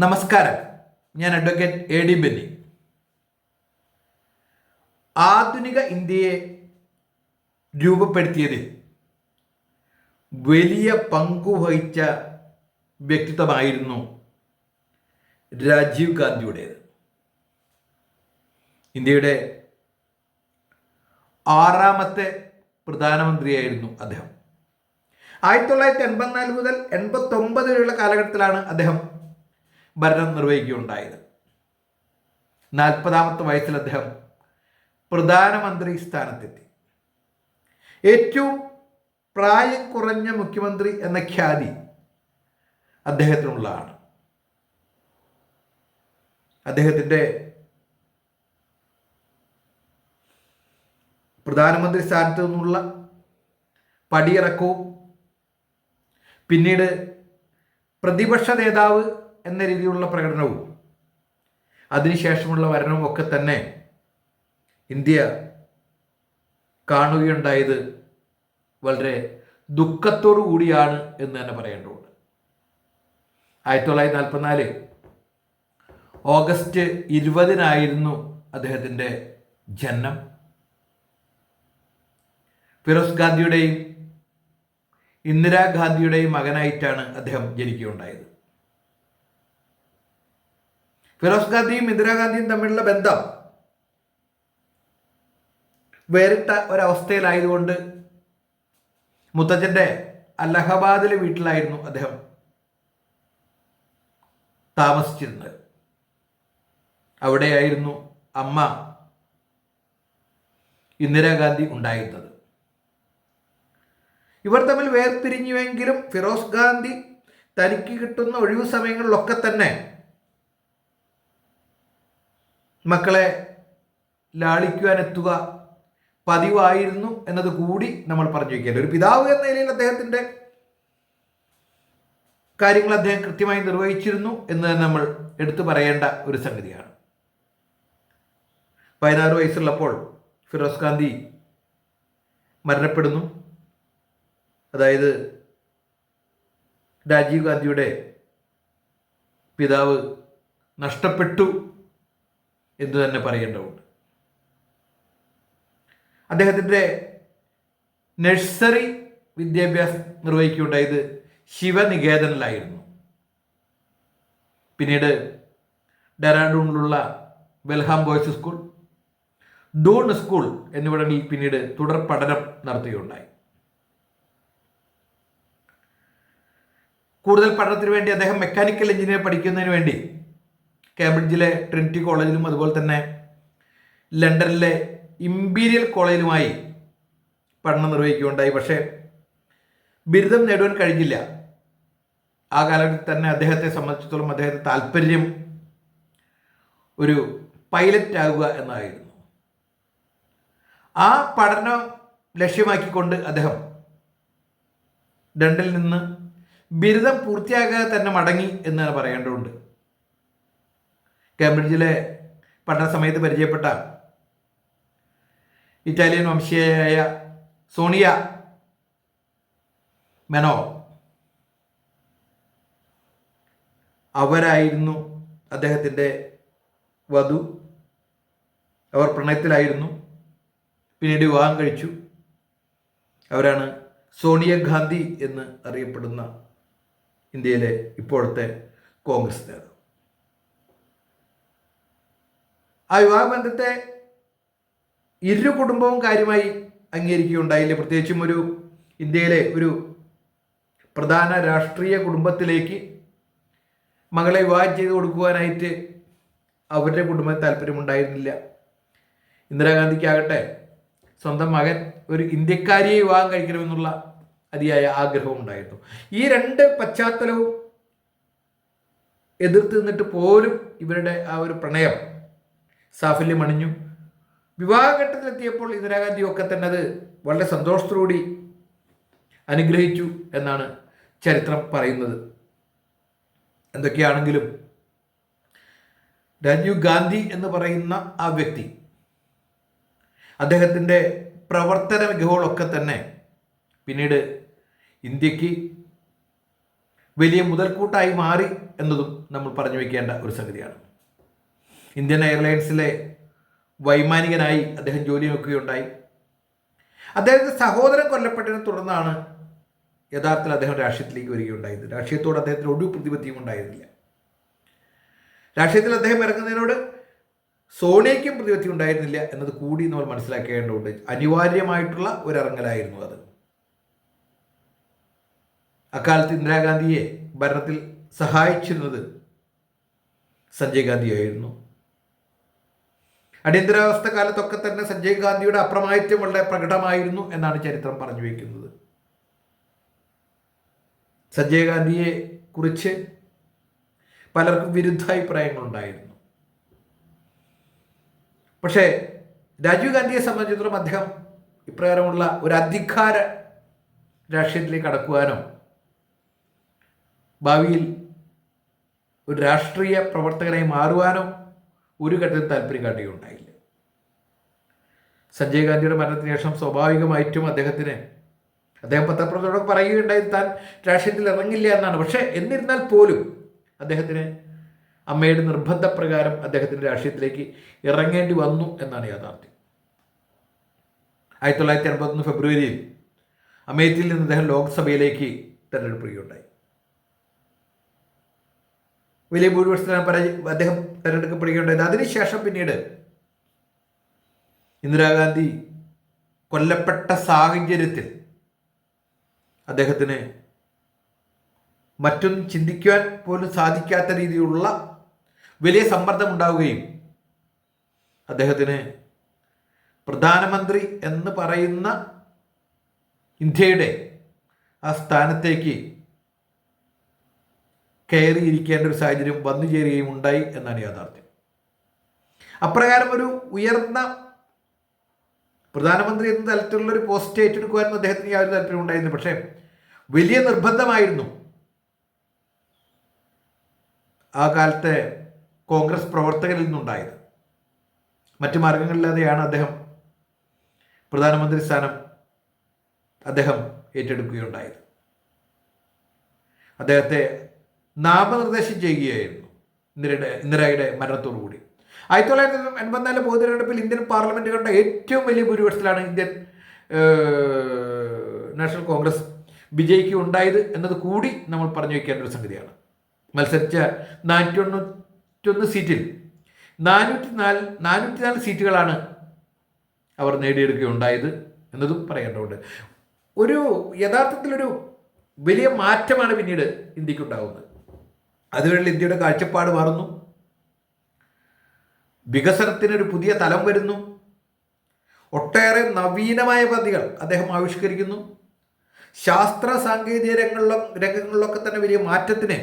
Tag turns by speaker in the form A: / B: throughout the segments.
A: നമസ്കാരം. ഞാൻ advocate A D Benny. ആധുനിക ഇന്ത്യയെ രൂപപ്പെടുത്തിയതിൽ വലിയ പങ്കുവഹിച്ച വ്യക്തിത്വമായിരുന്നു രാജീവ് ഗാന്ധിയുടേത്. ഇന്ത്യയുടെ 6ാമത്തെ പ്രധാനമന്ത്രിയായിരുന്നു അദ്ദേഹം. 1984 മുതൽ 89 വരെയുള്ള കാലഘട്ടത്തിലാണ് അദ്ദേഹം ഭരണം നിർവഹിക്കുകയുണ്ടായത്. 40ാമത്തെ വയസ്സിൽ അദ്ദേഹം പ്രധാനമന്ത്രി സ്ഥാനത്തെത്തി. ഏറ്റവും പ്രായം കുറഞ്ഞ മുഖ്യമന്ത്രി എന്ന ഖ്യാതി അദ്ദേഹത്തിനുള്ളതാണ്. അദ്ദേഹത്തിൻ്റെ പ്രധാനമന്ത്രി സ്ഥാനത്ത് നിന്നുള്ള പടിയിറക്കവും പിന്നീട് പ്രതിപക്ഷ നേതാവ് എന്ന രീതിയിലുള്ള പ്രകടനവും അതിനുശേഷമുള്ള ഭരണവും ഒക്കെ തന്നെ ഇന്ത്യ കാണുകയുണ്ടായത് വളരെ ദുഃഖത്തോടു കൂടിയാണ് എന്ന് തന്നെ പറയേണ്ടതുണ്ട്. 1944 ഓഗസ്റ്റ് 20 അദ്ദേഹത്തിൻ്റെ ജനനം. ഫിറോസ് ഗാന്ധിയുടെയും ഇന്ദിരാഗാന്ധിയുടെയും മകനായിട്ടാണ് അദ്ദേഹം ജനിക്കുകയുണ്ടായത്. ഫിറോസ് ഗാന്ധിയും ഇന്ദിരാഗാന്ധിയും തമ്മിലുള്ള ബന്ധം വേറിട്ട ഒരവസ്ഥയിലായതുകൊണ്ട് മുത്തച്ഛൻ്റെ അലഹബാദിലെ വീട്ടിലായിരുന്നു അദ്ദേഹം താമസിച്ചിരുന്നത്. അവിടെയായിരുന്നു അമ്മ ഇന്ദിരാഗാന്ധി ഉണ്ടായിരുന്നത്. ഇവർ തമ്മിൽ വേർപിരിഞ്ഞുവെങ്കിലും ഫിറോസ് ഗാന്ധി തനിക്ക് കിട്ടുന്ന ഒഴിവു സമയങ്ങളിലൊക്കെ തന്നെ മക്കളെ ലാളിക്കുവാനെത്തുക പതിവായിരുന്നു എന്നത് കൂടി നമ്മൾ പറഞ്ഞു വയ്ക്കേണ്ട. ഒരു പിതാവ് എന്ന നിലയിൽ അദ്ദേഹത്തിൻ്റെ കാര്യങ്ങൾ അദ്ദേഹം കൃത്യമായി നിർവഹിച്ചിരുന്നു എന്ന് തന്നെ നമ്മൾ എടുത്തു പറയേണ്ട ഒരു സംഗതിയാണ്. 16 വയസ്സുള്ളപ്പോൾ ഫിറോസ് ഗാന്ധി മരണപ്പെടുന്നു. അതായത് രാജീവ് ഗാന്ധിയുടെ പിതാവ് നഷ്ടപ്പെട്ടു എന്ന് തന്നെ പറയേണ്ടതുണ്ട്. അദ്ദേഹത്തിൻ്റെ നഴ്സറി വിദ്യാഭ്യാസം നിർവഹിക്കുകയുണ്ടായത് ശിവനികേതനിലായിരുന്നു. പിന്നീട് ഡെറാഡൂണിലുള്ള വെൽഹാം ബോയ്സ് സ്കൂൾ, ഡൂൺ സ്കൂൾ എന്നിവിടങ്ങളിൽ പിന്നീട് തുടർ പഠനം നടത്തുകയുണ്ടായി. കൂടുതൽ പഠനത്തിന് വേണ്ടി അദ്ദേഹം മെക്കാനിക്കൽ എഞ്ചിനീയർ പഠിക്കുന്നതിന് വേണ്ടി കേംബ്രിഡ്ജിലെ ട്രിനിറ്റി കോളേജിലും അതുപോലെ തന്നെ ലണ്ടനിലെ ഇമ്പീരിയൽ കോളേജിലുമായി പഠനം നിർവഹിക്കുകയുണ്ടായി. പക്ഷേ ബിരുദം നേടുവാൻ കഴിഞ്ഞില്ല. ആ കാലഘട്ടത്തിൽ തന്നെ അദ്ദേഹത്തെ സംബന്ധിച്ചിടത്തോളം അദ്ദേഹത്തെ താല്പര്യം ഒരു പൈലറ്റ് ആകുക എന്നതായിരുന്നു. ആ പഠനം ലക്ഷ്യമാക്കിക്കൊണ്ട് അദ്ദേഹം ലണ്ടനിൽ നിന്ന് ബിരുദം പൂർത്തിയാകാതെ തന്നെ മടങ്ങി എന്ന് പറയേണ്ടതുണ്ട്. കേംബ്രിഡ്ജിലെ പഠന സമയത്ത് പരിചയപ്പെട്ട ഇറ്റാലിയൻ വംശീയയായ സോണിയ മെനോ അവരായിരുന്നു അദ്ദേഹത്തിൻ്റെ വധു. അവർ പ്രണയത്തിലായിരുന്നു. പിന്നീട് വിവാഹം കഴിച്ചു. അവരാണ് സോണിയ ഗാന്ധി എന്ന് അറിയപ്പെടുന്ന ഇന്ത്യയിലെ ഇപ്പോഴത്തെ കോൺഗ്രസ് നേതാവ്. ആ വിവാഹബന്ധത്തെ ഇരു കുടുംബവും കാര്യമായി അംഗീകരിക്കുകയുണ്ടായില്ല. പ്രത്യേകിച്ചും ഒരു ഇന്ത്യയിലെ ഒരു പ്രധാന രാഷ്ട്രീയ കുടുംബത്തിലേക്ക് മകളെ വിവാഹം ചെയ്ത് കൊടുക്കുവാനായിട്ട് അവരുടെ കുടുംബത്തിന് താല്പര്യമുണ്ടായിരുന്നില്ല. ഇന്ദിരാഗാന്ധിക്കാകട്ടെ സ്വന്തം മകൻ ഒരു ഇന്ത്യക്കാരിയെ വിവാഹം കഴിക്കണമെന്നുള്ള അതിയായ ആഗ്രഹവും ഉണ്ടായിരുന്നു. ഈ രണ്ട് പശ്ചാത്തലവും എതിർത്ത് നിന്നിട്ട് പോലും ഇവരുടെ ആ ഒരു പ്രണയം സാഫല്യമണിഞ്ഞു. വിവാഹഘട്ടത്തിലെത്തിയപ്പോൾ ഇന്ദിരാഗാന്ധി ഒക്കെ തന്നെ അത് വളരെ സന്തോഷത്തോടുകൂടി അനുഗ്രഹിച്ചു എന്നാണ് ചരിത്രം പറയുന്നത്. എന്തൊക്കെയാണെങ്കിലും രാജീവ് ഗാന്ധി എന്ന് പറയുന്ന ആ വ്യക്തി അദ്ദേഹത്തിൻ്റെ പ്രവർത്തന മികവുകളൊക്കെ തന്നെ പിന്നീട് ഇന്ത്യക്ക് വലിയ മുതൽക്കൂട്ടായി മാറി എന്നതും നമ്മൾ പറഞ്ഞു വയ്ക്കേണ്ട ഒരു സംഗതിയാണ്. ഇന്ത്യൻ എയർലൈൻസിലെ വൈമാനികനായി അദ്ദേഹം ജോലി നോക്കുകയുണ്ടായി. അദ്ദേഹത്തിൻ്റെ സഹോദരൻ കൊല്ലപ്പെട്ടതിനെ തുടർന്നാണ് യഥാർത്ഥത്തിൽ അദ്ദേഹം രാഷ്ട്രീയത്തിലേക്ക് വരികയുണ്ടായത്. രാഷ്ട്രീയത്തോട് അദ്ദേഹത്തിന് ഒരു പ്രതിപത്തിയും ഉണ്ടായിരുന്നില്ല. രാഷ്ട്രീയത്തിൽ അദ്ദേഹം ഇറങ്ങുന്നതിനോട് സോണിയയ്ക്കും പ്രതിപത്തി ഉണ്ടായിരുന്നില്ല എന്നത് കൂടി നമ്മൾ മനസ്സിലാക്കേണ്ടതുണ്ട്. അനിവാര്യമായിട്ടുള്ള ഒരിറങ്ങലായിരുന്നു അത്. അക്കാലത്ത് ഇന്ദിരാഗാന്ധിയെ ഭരണത്തിൽ സഹായിച്ചിരുന്നത് സഞ്ജയ് ഗാന്ധിയായിരുന്നു. അടിയന്തരാവസ്ഥ കാലത്തൊക്കെ തന്നെ സഞ്ജയ് ഗാന്ധിയുടെ അപ്രമാദിത്വം വളരെ പ്രകടമായിരുന്നു എന്നാണ് ചരിത്രം പറഞ്ഞു വയ്ക്കുന്നത്. സഞ്ജയ് ഗാന്ധിയെ കുറിച്ച് പലർക്കും വിരുദ്ധാഭിപ്രായങ്ങളുണ്ടായിരുന്നു. പക്ഷേ രാജീവ് ഗാന്ധിയെ സംബന്ധിച്ചിടത്തോളം അദ്ദേഹം ഇപ്രകാരമുള്ള ഒരു അധികാര രാഷ്ട്രീയത്തിലേക്ക് കടക്കുവാനോ ഭാവിയിൽ ഒരു രാഷ്ട്രീയ പ്രവർത്തകനായി മാറുവാനോ ഒരു ഘട്ടത്തിൽ താല്പര്യം കാട്ടുകയുണ്ടായില്ല. സഞ്ജയ് ഗാന്ധിയുടെ മരണത്തിന് ശേഷം സ്വാഭാവികമായിട്ടും അദ്ദേഹം പത്രപ്രവർത്തകരോട് പറയുകയുണ്ടായി താൻ രാഷ്ട്രീയത്തിൽ ഇറങ്ങില്ല എന്നാണ്. പക്ഷേ എന്നിരുന്നാൽ പോലും അദ്ദേഹത്തിന് അമ്മയുടെ നിർബന്ധപ്രകാരം അദ്ദേഹത്തിൻ്റെ രാഷ്ട്രീയത്തിലേക്ക് ഇറങ്ങേണ്ടി വന്നു എന്നാണ് യാഥാർത്ഥ്യം. 1981 ഫെബ്രുവരിയിൽ അമേഠിയിൽ നിന്ന് അദ്ദേഹം ലോക്സഭയിലേക്ക് തെരഞ്ഞെടുക്കുകയുണ്ടായി. വലിയ ഭൂരിപക്ഷത്തിലാണ് അദ്ദേഹം തെരഞ്ഞെടുക്കപ്പെടുകയുണ്ടായത്. അതിനുശേഷം പിന്നീട് ഇന്ദിരാഗാന്ധി കൊല്ലപ്പെട്ട സാഹചര്യത്തിൽ അദ്ദേഹത്തിന് മറ്റൊന്നും ചിന്തിക്കുവാൻ പോലും സാധിക്കാത്ത രീതിയിലുള്ള വലിയ സമ്മർദ്ദം ഉണ്ടാവുകയും അദ്ദേഹത്തിന് പ്രധാനമന്ത്രി എന്ന് പറയുന്ന ഇന്ത്യയുടെ ആ സ്ഥാനത്തേക്ക് കയറിയിരിക്കേണ്ട ഒരു സാഹചര്യം വന്നു ചേരുകയും ഉണ്ടായി എന്നാണ് യാഥാർത്ഥ്യം. അപ്രകാരം ഒരു ഉയർന്ന പ്രധാനമന്ത്രി എന്ന തലത്തിലുള്ള ഒരു പോസ്റ്റ് ഏറ്റെടുക്കുവാനും അദ്ദേഹത്തിന് യാതൊരു താല്പര്യം ഉണ്ടായിരുന്നു. പക്ഷേ വലിയ നിർബന്ധമായിരുന്നു ആ കാലത്തെ കോൺഗ്രസ് പ്രവർത്തകരിൽ നിന്നുണ്ടായത്. മറ്റു മാർഗങ്ങളില്ലാതെയാണ് അദ്ദേഹം പ്രധാനമന്ത്രി സ്ഥാനം ഏറ്റെടുക്കുകയുണ്ടായത്. അദ്ദേഹത്തെ നാമനിർദ്ദേശം ചെയ്യുകയായിരുന്നു ഇന്ദിരയുടെ മരണത്തോടുകൂടി. 1984 പൊതു തിരഞ്ഞെടുപ്പിൽ ഇന്ത്യൻ പാർലമെന്റ് കണ്ട ഏറ്റവും വലിയ ഭൂരിപക്ഷത്തിലാണ് ഇന്ത്യൻ നാഷണൽ കോൺഗ്രസ് വിജയിക്കുകയുണ്ടായത് എന്നത് കൂടി നമ്മൾ പറഞ്ഞു വയ്ക്കേണ്ട ഒരു സംഗതിയാണ്. മത്സരിച്ച 491 സീറ്റിൽ 404 സീറ്റുകളാണ് അവർ നേടിയെടുക്കുകയുണ്ടായത് എന്നതും പറയേണ്ടതുണ്ട്. യഥാർത്ഥത്തിലൊരു വലിയ മാറ്റമാണ് പിന്നീട് ഇന്ത്യക്കുണ്ടാകുന്നത്. അതുവരെ ഇന്ത്യയുടെ കാഴ്ചപ്പാട് മാറുന്നു, വികസനത്തിനൊരു പുതിയ തലം വരുന്നു, ഒട്ടേറെ നവീനമായ പദ്ധതികൾ അദ്ദേഹം ആവിഷ്കരിക്കുന്നു, ശാസ്ത്ര സാങ്കേതിക രംഗങ്ങളിലൊക്കെ തന്നെ വലിയ മാറ്റത്തിന്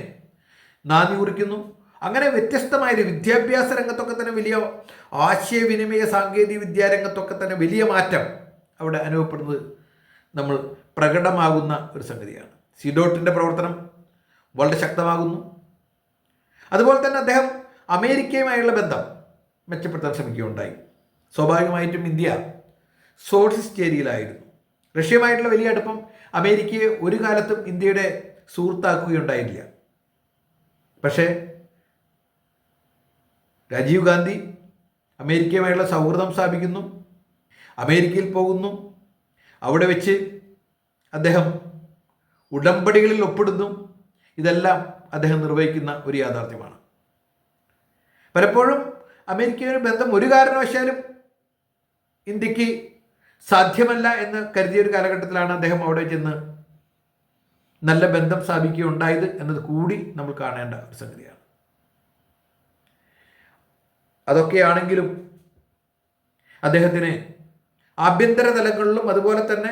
A: നാന്ദി കുറിക്കുന്നു. അങ്ങനെ വ്യത്യസ്തമായ വിദ്യാഭ്യാസ രംഗത്തൊക്കെ തന്നെ വലിയ ആശയവിനിമയ സാങ്കേതിക വിദ്യാരംഗത്തൊക്കെ തന്നെ വലിയ മാറ്റം അവിടെ അനുഭവപ്പെടുന്നത് നമ്മൾ പ്രകടമാകുന്ന ഒരു സംഗതിയാണ്. സിഡോട്ടിൻ്റെ പ്രവർത്തനം വളരെ ശക്തമാകുന്നു. അതുപോലെ തന്നെ അദ്ദേഹം അമേരിക്കയുമായുള്ള ബന്ധം മെച്ചപ്പെടുത്താൻ ശ്രമിക്കുകയുണ്ടായി. സ്വാഭാവികമായിട്ടും ഇന്ത്യ സോഷ്യലിസ്റ്റ് ഏരിയയിലായിരുന്നു. റഷ്യയുമായിട്ടുള്ള വലിയ അടുപ്പം അമേരിക്കയെ ഒരു കാലത്തും ഇന്ത്യയുടെ സുഹൃത്താക്കുകയുണ്ടായില്ല. പക്ഷേ രാജീവ് ഗാന്ധി അമേരിക്കയുമായുള്ള സൗഹൃദം സ്ഥാപിക്കുന്നു, അമേരിക്കയിൽ പോകുന്നു, അവിടെ വെച്ച് അദ്ദേഹം ഉടമ്പടികളിൽ ഒപ്പിടുന്നു. ഇതെല്ലാം അദ്ദേഹം നിർവഹിക്കുന്ന ഒരു യാഥാർത്ഥ്യമാണ്. പലപ്പോഴും അമേരിക്കയുടെ ബന്ധം ഒരു കാരണവശാലും ഇന്ത്യക്ക് സാധ്യമല്ല എന്ന് കരുതിയ ഒരു കാലഘട്ടത്തിലാണ് അദ്ദേഹം അവിടെ ചെന്ന് നല്ല ബന്ധം സ്ഥാപിക്കുകയുണ്ടായത് എന്നത് കൂടി നമ്മൾ കാണേണ്ട ഒരു സംഗതിയാണ്. അതൊക്കെയാണെങ്കിലും അദ്ദേഹത്തിന് ആഭ്യന്തര തലങ്ങളിലും അതുപോലെ തന്നെ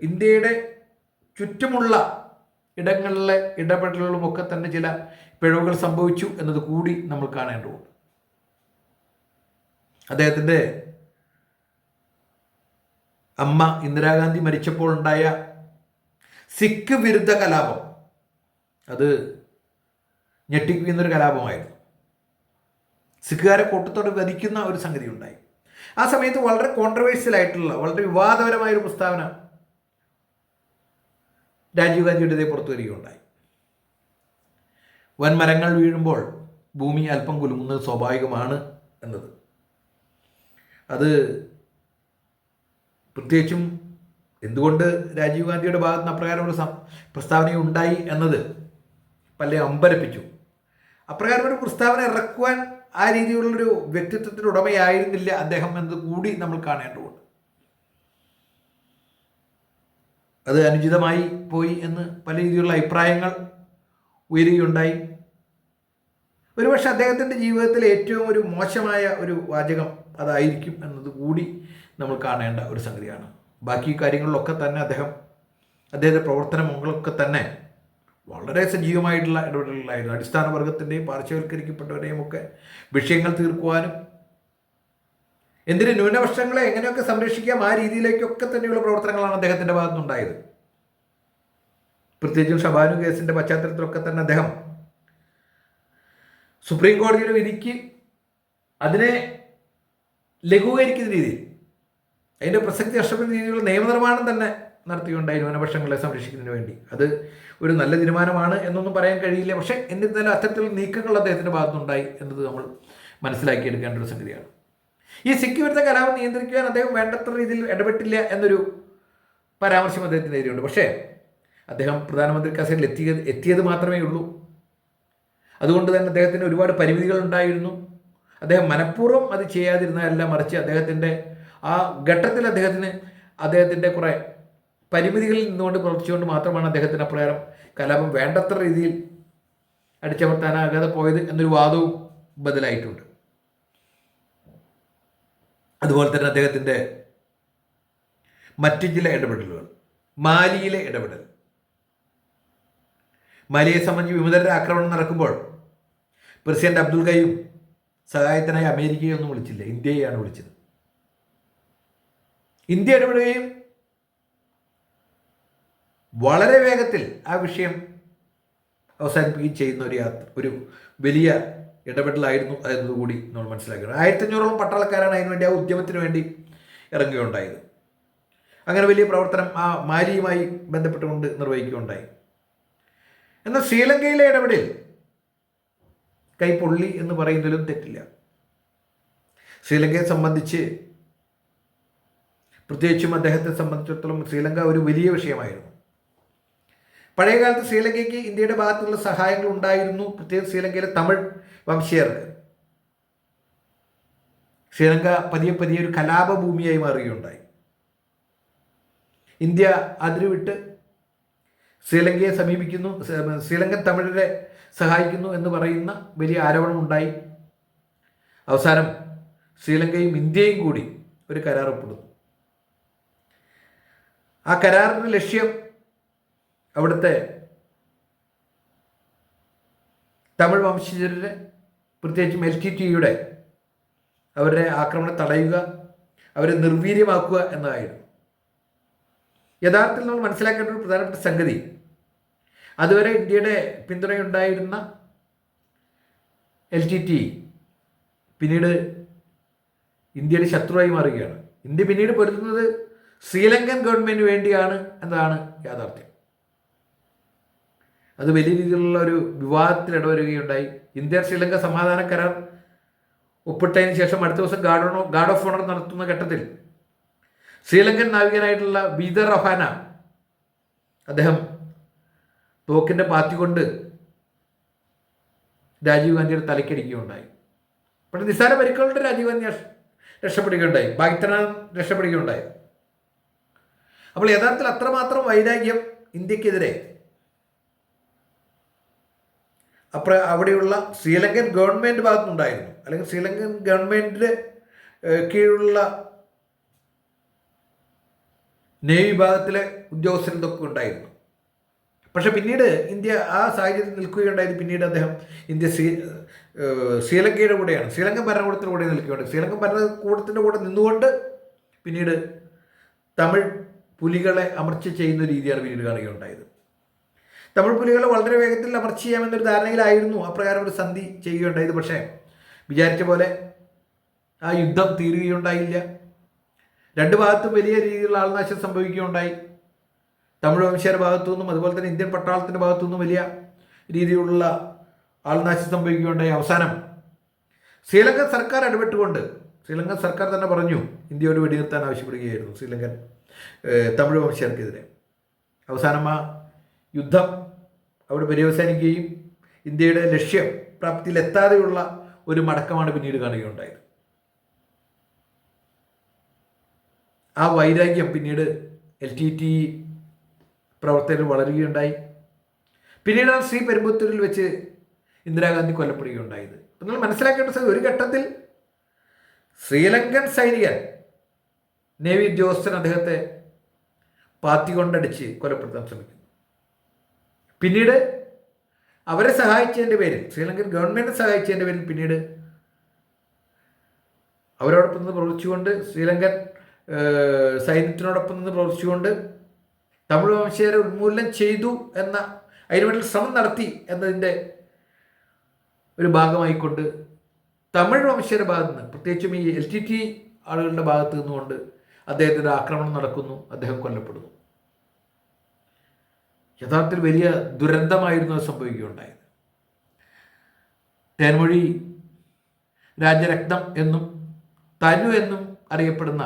A: ഇന്ത്യയുടെ ചുറ്റുമുള്ള ഇടങ്ങളിലെ ഇടപെടലുകളുമൊക്കെ തന്നെ ചില പിഴവുകൾ സംഭവിച്ചു എന്നത് കൂടി നമ്മൾ കാണേണ്ടതുണ്ട്. അദ്ദേഹത്തിൻ്റെ അമ്മ ഇന്ദിരാഗാന്ധി മരിച്ചപ്പോൾ ഉണ്ടായ സിഖ് വിരുദ്ധ കലാപം അത് ഞെട്ടിക്കുന്നൊരു കലാപമായിരുന്നു. സിഖുകാരെ കൂട്ടത്തോടെ വധിക്കുന്ന ഒരു സംഗതി ഉണ്ടായി. ആ സമയത്ത് വളരെ കോൺട്രവേഴ്സ്യൽ ആയിട്ടുള്ള വളരെ വിവാദപരമായൊരു പ്രസ്താവന രാജീവ് ഗാന്ധിയുടേതേ പുറത്തു വരികയുണ്ടായി. വൻമരങ്ങൾ വീഴുമ്പോൾ ഭൂമി അല്പം കുലുങ്ങുന്നത് സ്വാഭാവികമാണ് എന്നത്. അത് പ്രത്യേകിച്ചും എന്തുകൊണ്ട് രാജീവ് ഗാന്ധിയുടെ ഭാഗത്ത് നിന്ന് അപ്രകാരം ഒരു പ്രസ്താവന ഉണ്ടായി എന്നത് പലരെയും അമ്പരപ്പിച്ചു. അപ്രകാരം ഒരു പ്രസ്താവന ഇറക്കുവാൻ ആ രീതിയിലുള്ളൊരു വ്യക്തിത്വത്തിന് ഉടമയായിരുന്നില്ല അദ്ദേഹം എന്നത് കൂടി നമ്മൾ കാണേണ്ടതുണ്ട്. അത് അനുചിതമായി പോയി എന്ന് പല രീതിയിലുള്ള അഭിപ്രായങ്ങൾ ഉയരുകയുണ്ടായി. ഒരുപക്ഷെ അദ്ദേഹത്തിൻ്റെ ജീവിതത്തിലെ ഏറ്റവും ഒരു മോശമായ ഒരു വാചകം അതായിരിക്കും എന്നത് കൂടി നമ്മൾ കാണേണ്ട ഒരു സംഗതിയാണ്. ബാക്കി കാര്യങ്ങളിലൊക്കെ തന്നെ അദ്ദേഹത്തിൻ്റെ പ്രവർത്തനങ്ങളൊക്കെ തന്നെ വളരെ സജീവമായിട്ടുള്ള ഇടപെടലുകളായിരുന്നു. അടിസ്ഥാന വർഗത്തിൻ്റെയും പാർശ്വവൽക്കരിക്കപ്പെട്ടവരെയും ഒക്കെ വിഷയങ്ങൾ തീർക്കുവാനും എന്തിന് ന്യൂനപക്ഷങ്ങളെ എങ്ങനെയൊക്കെ സംരക്ഷിക്കാം ആ രീതിയിലേക്കൊക്കെ തന്നെയുള്ള പ്രവർത്തനങ്ങളാണ് അദ്ദേഹത്തിൻ്റെ ഭാഗത്തുനിന്നുണ്ടായത്. പ്രത്യേകിച്ചും ഷബാനു കേസിൻ്റെ പശ്ചാത്തലത്തിലൊക്കെ തന്നെ അദ്ദേഹം സുപ്രീം കോടതിയുടെ വിധിക്ക് അതിനെ ലഘൂകരിക്കുന്ന രീതിയിൽ അതിൻ്റെ പ്രസക്തി നഷ്ടപ്പെടുന്ന രീതിയിലുള്ള നിയമനിർമ്മാണം തന്നെ നടത്തിയുണ്ടായി ന്യൂനപക്ഷങ്ങളെ സംരക്ഷിക്കുന്നതിന് വേണ്ടി. അത് ഒരു നല്ല തീരുമാനമാണ് എന്നൊന്നും പറയാൻ കഴിയില്ല. പക്ഷേ എന്നിരുന്നാലും അത്തരത്തിലുള്ള നീക്കങ്ങൾ അദ്ദേഹത്തിൻ്റെ ഭാഗത്തുനിന്നുണ്ടായി എന്നത് നമ്മൾ മനസ്സിലാക്കിയെടുക്കേണ്ട ഒരു സംഗതിയാണ്. ഈ സിഖ് വിരുദ്ധ കലാപം നിയന്ത്രിക്കുവാൻ അദ്ദേഹം വേണ്ടത്ര രീതിയിൽ ഇടപെട്ടില്ല എന്നൊരു പരാമർശം അദ്ദേഹത്തിനെതിരെയുണ്ട്. പക്ഷേ അദ്ദേഹം പ്രധാനമന്ത്രി കസേരയിൽ എത്തിയത് മാത്രമേ ഉള്ളൂ. അതുകൊണ്ട് തന്നെ അദ്ദേഹത്തിന് ഒരുപാട് പരിമിതികൾ ഉണ്ടായിരുന്നു. അദ്ദേഹം മനഃപൂർവ്വം അത് ചെയ്യാതിരുന്നതല്ല, മറിച്ച് അദ്ദേഹത്തിൻ്റെ ആ ഘട്ടത്തിൽ അദ്ദേഹത്തിൻ്റെ കുറേ പരിമിതികളിൽ നിന്നുകൊണ്ട് പ്രവർത്തിച്ചുകൊണ്ട് മാത്രമാണ് അദ്ദേഹത്തിന് അപ്രകാരം കലാപം വേണ്ടത്ര രീതിയിൽ അടിച്ചമർത്താനാകാതെ പോയത് എന്നൊരു വാദവും ബദലായിട്ടുണ്ട്. അതുപോലെ തന്നെ അദ്ദേഹത്തിൻ്റെ മറ്റു ചില ഇടപെടലുകൾ, മാലിയിലെ ഇടപെടൽ, മാലിയെ സംബന്ധിച്ച് വിമതരുടെ ആക്രമണം നടക്കുമ്പോൾ പ്രസിഡന്റ് അബ്ദുൽ ഖയ്യൂം സഹായത്തിനായി അമേരിക്കയെ ഒന്നും വിളിച്ചില്ല, ഇന്ത്യയെയാണ് വിളിച്ചത്. ഇന്ത്യ ഇടപെടുകയും വളരെ വേഗത്തിൽ ആ വിഷയം അവസാനിപ്പിക്കുകയും ചെയ്യുന്ന ഒരു വലിയ ഇടപെടലായിരുന്നു എന്നതുകൂടി നമ്മൾ മനസ്സിലാക്കണം. 1500ഓളം പട്ടാളക്കാരാണ് അതിനുവേണ്ടി ആ ഉദ്യമത്തിന് വേണ്ടി ഇറങ്ങുകയുണ്ടായത്. അങ്ങനെ വലിയ പ്രവർത്തനം ആ മാലിയുമായി ബന്ധപ്പെട്ടുകൊണ്ട് നിർവഹിക്കുകയുണ്ടായി. എന്നാൽ ശ്രീലങ്കയിലെ ഇടപെടൽ കൈപ്പൊള്ളി എന്ന് പറയുന്നതിലും തെറ്റില്ല. ശ്രീലങ്കയെ സംബന്ധിച്ച്, പ്രത്യേകിച്ചും അദ്ദേഹത്തെ സംബന്ധിച്ചിടത്തോളം ശ്രീലങ്ക ഒരു വലിയ വിഷയമായിരുന്നു. പഴയകാലത്ത് ശ്രീലങ്കയ്ക്ക് ഇന്ത്യയുടെ ഭാഗത്തുള്ള സഹായങ്ങൾ ഉണ്ടായിരുന്നു. പ്രത്യേകിച്ച് ശ്രീലങ്കയിലെ തമിഴ് വംശീയർക്ക് ശ്രീലങ്ക പതിയെ പതിയെ ഒരു കലാപഭൂമിയായി മാറുകയുണ്ടായി. ഇന്ത്യ അതിരുവിട്ട് ശ്രീലങ്കയെ സമീപിക്കുന്നു, ശ്രീലങ്കൻ തമിഴരെ സഹായിക്കുന്നു എന്ന് പറയുന്ന വലിയ ആരോപണമുണ്ടായി. അവസാനം ശ്രീലങ്കയും ഇന്ത്യയും കൂടി ഒരു കരാർ ഒപ്പിടുന്നു. ആ കരാറിൻ്റെ ലക്ഷ്യം അവിടുത്തെ തമിഴ് വംശജരുടെ, പ്രത്യേകിച്ചും LTTE-യുടെ അവരുടെ ആക്രമണം തടയുക, അവരെ നിർവീര്യമാക്കുക എന്നതായിരുന്നു. യഥാർത്ഥത്തിൽ നമ്മൾ മനസ്സിലാക്കേണ്ട ഒരു പ്രധാനപ്പെട്ട സംഗതി, അതുവരെ ഇന്ത്യയുടെ പിന്തുണയുണ്ടായിരുന്ന LTTE പിന്നീട് ഇന്ത്യയുടെ ശത്രുവായി മാറുകയാണ്. ഇന്ത്യ പിന്നീട് പൊരുതുന്നത് ശ്രീലങ്കൻ ഗവൺമെൻറ്റിന് വേണ്ടിയാണ് എന്നതാണ് യാഥാർത്ഥ്യം. അത് വലിയ രീതിയിലുള്ള ഒരു വിവാദത്തിൽ ഇടവരുകയുണ്ടായി. ഇന്ത്യ ശ്രീലങ്ക സമാധാന കരാർ ഒപ്പിട്ടതിന് ശേഷം അടുത്ത ദിവസം ഗാർഡ് ഓഫ് ഓണർ നടത്തുന്ന ഘട്ടത്തിൽ ശ്രീലങ്കൻ നാവികനായിട്ടുള്ള ബീദർ റഹാന അദ്ദേഹം തോക്കിൻ്റെ പാത്തി കൊണ്ട് രാജീവ് ഗാന്ധിയുടെ തലയ്ക്കടിക്കുകയുണ്ടായി. പക്ഷേ നിസ്സാര പരിക്കുകളുടെ രാജീവ് ഗാന്ധി രക്ഷപ്പെടുകയുണ്ടായി, പാകിസ്ഥാൻ രക്ഷപ്പെടുകയുണ്ടായി. അപ്പോൾ യഥാർത്ഥത്തിൽ അത്രമാത്രം വൈരാഗ്യം ഇന്ത്യക്കെതിരെ അവിടെയുള്ള ശ്രീലങ്കൻ ഗവൺമെൻറ് ഭാഗത്തുനിന്നുണ്ടായിരുന്നു, അല്ലെങ്കിൽ ശ്രീലങ്കൻ ഗവൺമെൻറ്റിൻ്റെ കീഴിലുള്ള നേവി വിഭാഗത്തിലെ ഉദ്യോഗസ്ഥരൊക്കെ ഉണ്ടായിരുന്നു. പക്ഷെ പിന്നീട് ഇന്ത്യ ആ സാഹചര്യത്തിൽ നിൽക്കുകയുണ്ടായത് പിന്നീട് അദ്ദേഹം ഇന്ത്യ ശ്രീലങ്കയുടെ കൂടെയാണ്, ശ്രീലങ്കൻ ഭരണകൂടത്തിൻ്റെ കൂടെ നിൽക്കുകയുണ്ട്. ശ്രീലങ്കൻ ഭരണകൂടത്തിൻ്റെ കൂടെ നിന്നുകൊണ്ട് പിന്നീട് തമിഴ് പുലികളെ അമർച്ച ചെയ്യുന്ന രീതിയാണ് പിന്നീട് കാണുകയുണ്ടായത്. തമിഴ് പുലികളെ വളരെ വേഗത്തിൽ അമർച്ച ചെയ്യാമെന്നൊരു ധാരണയിലായിരുന്നു അപ്രകാരം ഒരു സന്ധി ചെയ്യുകയുണ്ടായത്. പക്ഷേ വിചാരിച്ച പോലെ ആ യുദ്ധം തീരുകയുണ്ടായില്ല. രണ്ട് ഭാഗത്തും വലിയ രീതിയിലുള്ള ആൾനാശം സംഭവിക്കുകയുണ്ടായി. തമിഴ് വംശീയരുടെ ഭാഗത്തു നിന്നും അതുപോലെ തന്നെ ഇന്ത്യൻ പട്ടാളത്തിൻ്റെ ഭാഗത്തു നിന്നും വലിയ രീതിയിലുള്ള ആൾനാശം സംഭവിക്കുകയുണ്ടായി. അവസാനം ശ്രീലങ്കൻ സർക്കാർ ഇടപെട്ടുകൊണ്ട് ശ്രീലങ്കൻ സർക്കാർ തന്നെ പറഞ്ഞു ഇന്ത്യയോട് വെടിനിർത്താൻ ആവശ്യപ്പെടുകയായിരുന്നു ശ്രീലങ്കൻ തമിഴ് വംശീയർക്കെതിരെ. അവസാനം ആ യുദ്ധം അവിടെ പര്യവസാനിക്കുകയും ഇന്ത്യയുടെ ലക്ഷ്യം പ്രാപ്തിയിലെത്താതെയുള്ള ഒരു മടക്കമാണ് പിന്നീട് കാണുകയുണ്ടായത്. ആ വൈരാഗ്യം പിന്നീട് LTTE പ്രവർത്തകർ വളരുകയുണ്ടായി. പിന്നീടാണ് ശ്രീപെരുമ്പത്തൂരിൽ വെച്ച് ഇന്ദിരാഗാന്ധി കൊല്ലപ്പെടുകയുണ്ടായത്. നിങ്ങൾ മനസ്സിലാക്കേണ്ട ഒരു ഘട്ടത്തിൽ ശ്രീലങ്കൻ സൈനികൻ നേവി ഉദ്യോഗസ്ഥൻ അദ്ദേഹത്തെ പാത്തി കൊണ്ടടിച്ച് കൊലപ്പെടുത്താൻ ശ്രമിക്കുന്നു. പിന്നീട് അവരെ സഹായിച്ചതിൻ്റെ പേരിൽ, ശ്രീലങ്കൻ ഗവൺമെൻറ് സഹായിച്ചതിൻ്റെ പേരിൽ പിന്നീട് അവരോടൊപ്പം നിന്ന് പ്രവർത്തിച്ചുകൊണ്ട്, ശ്രീലങ്കൻ സൈന്യത്തിനോടൊപ്പം നിന്ന് പ്രവർത്തിച്ചുകൊണ്ട് തമിഴ് വംശീയരെ ഉന്മൂലനം ചെയ്തു എന്ന അതിനുവേണ്ടി ശ്രമം നടത്തി എന്നതിൻ്റെ ഒരു ഭാഗമായിക്കൊണ്ട് തമിഴ് വംശീയരുടെ ഭാഗത്ത് നിന്ന്, പ്രത്യേകിച്ചും ഈ LTTE ആളുകളുടെ ഭാഗത്ത് നിന്നുകൊണ്ട് അദ്ദേഹത്തിൻ്റെ ആക്രമണം നടക്കുന്നു, അദ്ദേഹം കൊല്ലപ്പെടുന്നു. യഥാർത്ഥത്തിൽ വലിയ ദുരന്തമായിരുന്നു അത് സംഭവിക്കുകയുണ്ടായത്. തേൻമൊഴി രാജരത്നം എന്നും തനു എന്നും അറിയപ്പെടുന്ന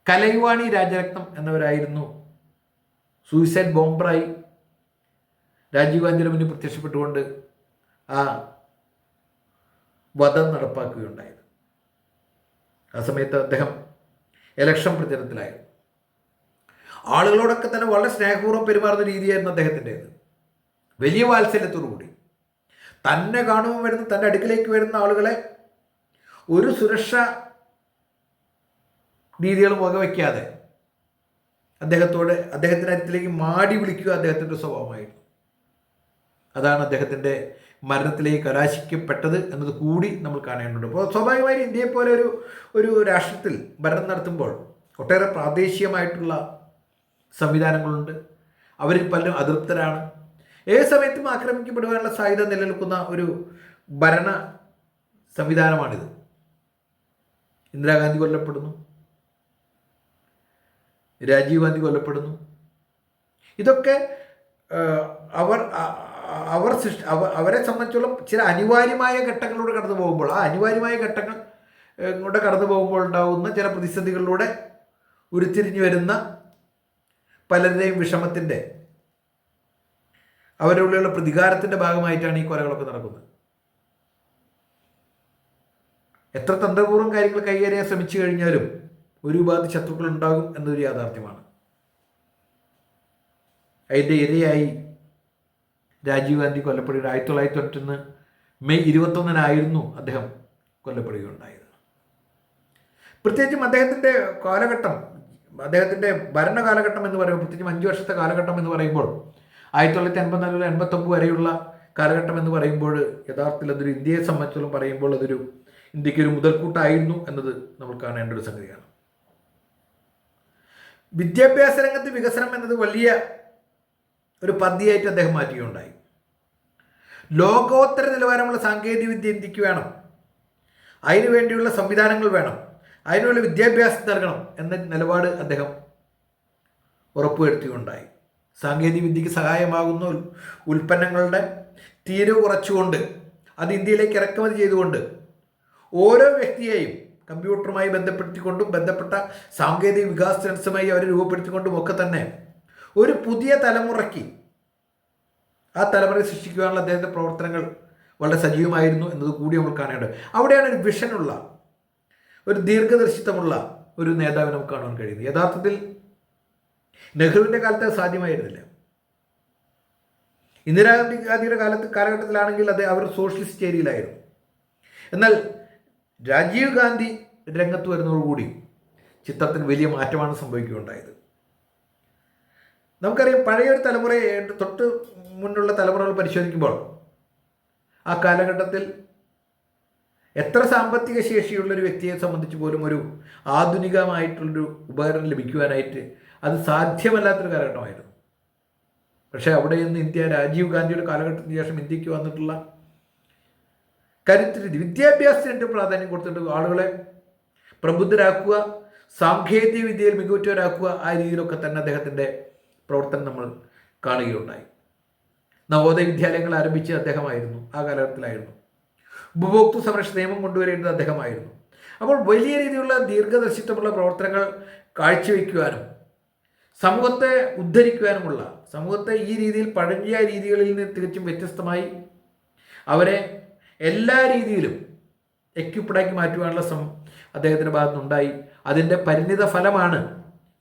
A: കലൈവാണി രാജരത്നം എന്നവരായിരുന്നു സൂയിസൈഡ് ബോംബറായി രാജീവ് ഗാന്ധിയുടെ മുന്നിൽ പ്രത്യക്ഷപ്പെട്ടുകൊണ്ട് ആ വധം നടപ്പാക്കുകയുണ്ടായത്. ആ സമയത്ത് അദ്ദേഹം ഇലക്ഷൻ പ്രചരണത്തിലായിരുന്നു. ആളുകളോടൊക്കെ തന്നെ വളരെ സ്നേഹപൂർവ്വം പെരുമാറുന്ന രീതിയായിരുന്നു അദ്ദേഹത്തിൻ്റേത്. വലിയ വാത്സല്യത്തോടുകൂടി തന്നെ കാണുമ്പോൾ വരുന്ന, തൻ്റെ അടുക്കിലേക്ക് വരുന്ന ആളുകളെ ഒരു സുരക്ഷാ രീതികളും വകവയ്ക്കാതെ അദ്ദേഹത്തിൻ്റെ അടുത്തിലേക്ക് മാടി വിളിക്കുക അദ്ദേഹത്തിൻ്റെ സ്വഭാവമായിരുന്നു. അതാണ് അദ്ദേഹത്തിൻ്റെ മരണത്തിലേക്ക് കലാശിക്കപ്പെട്ടത് എന്നത് കൂടി നമ്മൾ കാണേണ്ടതുണ്ട്. അപ്പോൾ സ്വാഭാവികമായും ഇന്ത്യയെപ്പോലെ ഒരു രാഷ്ട്രത്തിൽ ഭരണം നടത്തുമ്പോൾ ഒട്ടേറെ പ്രാദേശികമായിട്ടുള്ള സംവിധാനങ്ങളുണ്ട്. അവരിൽ പലരും അതൃപ്തരാണ്. ഏത് സമയത്തും ആക്രമിക്കപ്പെടുവാനുള്ള സാധ്യത നിലനിൽക്കുന്ന ഒരു ഭരണ സംവിധാനമാണിത്. ഇന്ദിരാഗാന്ധി കൊല്ലപ്പെടുന്നു, രാജീവ് ഗാന്ധി കൊല്ലപ്പെടുന്നു. ഇതൊക്കെ അവരെ സംബന്ധിച്ചോളം ചില അനിവാര്യമായ ഘട്ടങ്ങളിലൂടെ കടന്നു പോകുമ്പോൾ, ആ അനിവാര്യമായ ഘട്ടങ്ങളിലൂടെ കടന്നു പോകുമ്പോൾ ഉണ്ടാകുന്ന ചില പ്രതിസന്ധികളിലൂടെ ഉരുത്തിരിഞ്ഞു വരുന്ന പലരുടെയും വിഷമത്തിൻ്റെ, അവരുടെ ഉള്ളിലുള്ള പ്രതികാരത്തിൻ്റെ ഭാഗമായിട്ടാണ് ഈ കൊലകളൊക്കെ നടക്കുന്നത്. എത്ര തന്ത്രപൂർവ്വം കാര്യങ്ങൾ കൈകാര്യം ശ്രമിച്ചു കഴിഞ്ഞാലും ഒരു വിഭാഗം ശത്രുക്കൾ ഉണ്ടാകും എന്നതൊരു യാഥാർത്ഥ്യമാണ്. അതിൻ്റെ ഇരയായി രാജീവ് ഗാന്ധി കൊല്ലപ്പെടുക 1991 മെയ് 21 അദ്ദേഹം കൊല്ലപ്പെടുകയുണ്ടായത്. പ്രത്യേകിച്ചും അദ്ദേഹത്തിൻ്റെ കാലഘട്ടം, അദ്ദേഹത്തിൻ്റെ ഭരണകാലഘട്ടം എന്ന് പറയുമ്പോൾ, പ്രത്യേകിച്ചും 5 വർഷത്തെ കാലഘട്ടം എന്ന് പറയുമ്പോൾ 1984 89 വരെയുള്ള കാലഘട്ടം എന്ന് പറയുമ്പോൾ യഥാർത്ഥത്തിൽ അതൊരു ഇന്ത്യയെ സംബന്ധിച്ചോളം പറയുമ്പോൾ അതൊരു ഇന്ത്യക്കൊരു മുതൽക്കൂട്ടായിരുന്നു എന്നത് നമ്മൾ കാണേണ്ട ഒരു സംഗതിയാണ്. വിദ്യാഭ്യാസ രംഗത്ത് വികസനം എന്നത് വലിയ ഒരു പദ്ധതിയായിട്ട് അദ്ദേഹം മാറ്റുകയുണ്ടായി. ലോകോത്തര നിലവാരമുള്ള സാങ്കേതിക വിദ്യ ഇന്ത്യക്ക് വേണം, അതിനുവേണ്ടിയുള്ള സംവിധാനങ്ങൾ വേണം, അതിനുള്ള വിദ്യാഭ്യാസം നൽകണം എന്ന നിലപാട് അദ്ദേഹം ഉറപ്പുവരുത്തുകയുണ്ടായി. സാങ്കേതിക വിദ്യക്ക് സഹായമാകുന്ന ഉൽപ്പന്നങ്ങളുടെ തീരുവ കുറച്ചുകൊണ്ട് അത് ഇന്ത്യയിലേക്ക് ഇറക്കുമതി ചെയ്തുകൊണ്ട് ഓരോ വ്യക്തിയെയും കമ്പ്യൂട്ടറുമായി ബന്ധപ്പെടുത്തിക്കൊണ്ടും ബന്ധപ്പെട്ട സാങ്കേതിക വികാസത്തിനനുസരിച്ച് അവരെ രൂപപ്പെടുത്തിക്കൊണ്ടും ഒക്കെ തന്നെ ഒരു പുതിയ തലമുറയ്ക്ക്, ആ തലമുറയെ സൃഷ്ടിക്കുവാനുള്ള അദ്ദേഹത്തിൻ്റെ പ്രവർത്തനങ്ങൾ വളരെ സജീവമായിരുന്നു എന്നത് കൂടി നമ്മൾ കാണേണ്ടത്. അവിടെയാണ് ഒരു വിഷനുള്ള, ഒരു ദീർഘദർശിത്വമുള്ള ഒരു നേതാവിനെ നമുക്ക് കാണാൻ കഴിയുന്നത്. യഥാർത്ഥത്തിൽ നെഹ്റുവിൻ്റെ കാലത്ത് അത് സാധ്യമായിരുന്നില്ല. ഇന്ദിരാഗാന്ധിയുടെ കാലഘട്ടത്തിലാണെങ്കിൽ അവർ സോഷ്യലിസ്റ്റ് ഏരിയയിലായിരുന്നു. എന്നാൽ രാജീവ് ഗാന്ധി രംഗത്ത് വരുന്നതോടുകൂടി ചിത്രത്തിന് വലിയ മാറ്റമാണ് സംഭവിക്കുകയുണ്ടായത്. നമുക്കറിയാം, പഴയൊരു തലമുറയെ തൊട്ട് മുന്നുള്ള തലമുറകൾ പരിശോധിക്കുമ്പോൾ ആ കാലഘട്ടത്തിൽ എത്ര സാമ്പത്തിക ശേഷിയുള്ളൊരു വ്യക്തിയെ സംബന്ധിച്ച് പോലും ഒരു ആധുനികമായിട്ടുള്ളൊരു ഉപകരണം ലഭിക്കുവാനായിട്ട് അത് സാധ്യമല്ലാത്തൊരു കാലഘട്ടമായിരുന്നു. പക്ഷേ അവിടെ നിന്ന് ഇന്ത്യ രാജീവ് ഗാന്ധിയുടെ കാലഘട്ടത്തിന് ശേഷം ഇന്ത്യക്ക് വന്നിട്ടുള്ള കരുത്തിരി വിദ്യാഭ്യാസത്തിന് പ്രാധാന്യം കൊടുത്തിട്ട് ആളുകളെ പ്രബുദ്ധരാക്കുക, സാങ്കേതിക വിദ്യയിൽ മികവുറ്റവരാക്കുക, ആ രീതിയിലൊക്കെ തന്നെ അദ്ദേഹത്തിൻ്റെ പ്രവർത്തനം നമ്മൾ കാണുകയുണ്ടായി. നവോദയ വിദ്യാലയങ്ങൾ ആരംഭിച്ച അദ്ദേഹമായിരുന്നു, ആ കാലഘട്ടത്തിലായിരുന്നു. ഉപഭോക്തൃ സംരക്ഷണ നിയമം കൊണ്ടുവരേണ്ടത് അദ്ദേഹമായിരുന്നു. അപ്പോൾ വലിയ രീതിയിലുള്ള ദീർഘദർശിത്വമുള്ള പ്രവർത്തനങ്ങൾ കാഴ്ചവെക്കുവാനും സമൂഹത്തെ ഉദ്ധരിക്കുവാനുമുള്ള, സമൂഹത്തെ ഈ രീതിയിൽ പഴകിയ രീതികളിൽ നിന്ന് തികച്ചും വ്യത്യസ്തമായി അവരെ എല്ലാ രീതിയിലും എക്യുപ്ഡാക്കി മാറ്റുവാനുള്ള അദ്ദേഹത്തിൻ്റെ ഭാഗത്തുനിന്നുണ്ടായി. അതിൻ്റെ പരിണിത ഫലമാണ്